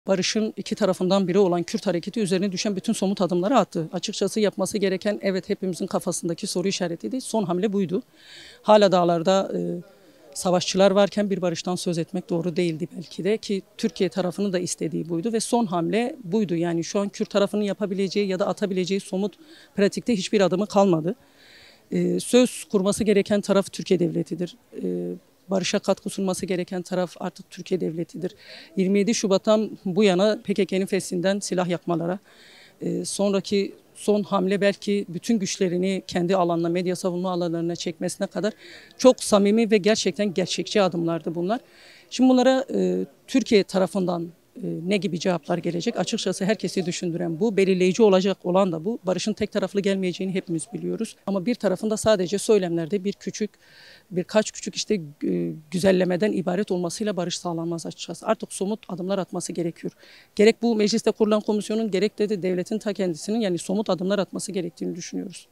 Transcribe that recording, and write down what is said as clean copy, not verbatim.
Barış'ın iki tarafından biri olan Kürt hareketi üzerine düşen bütün somut adımları attı. Açıkçası yapması gereken, evet, hepimizin kafasındaki soru işaretiydi. Son hamle buydu. Hala dağlarda savaşçılar varken bir barıştan söz etmek doğru değildi belki de, ki Türkiye tarafının da istediği buydu ve son hamle buydu. Yani şu an Kürt tarafının yapabileceği ya da atabileceği somut pratikte hiçbir adımı kalmadı. Söz kurması gereken taraf Türkiye Devleti'dir. Barışa katkı sunması gereken taraf artık Türkiye Devleti'dir. 27 Şubat'tan bu yana PKK'nın feshinden silah yakmalara, sonraki son hamle belki bütün güçlerini kendi alanına, medya savunma alanlarına çekmesine kadar çok samimi ve gerçekten gerçekçi adımlardı bunlar. Şimdi bunlara Türkiye tarafından ne gibi cevaplar gelecek? Açıkçası herkesi düşündüren bu, belirleyici olacak olan da bu. Barışın tek taraflı gelmeyeceğini hepimiz biliyoruz. Ama bir tarafında sadece söylemlerde birkaç küçük işte güzellemeden ibaret olmasıyla barış sağlanmaz açıkçası. Artık somut adımlar atması gerekiyor. Gerek bu mecliste kurulan komisyonun, gerek de devletin ta kendisinin yani somut adımlar atması gerektiğini düşünüyoruz.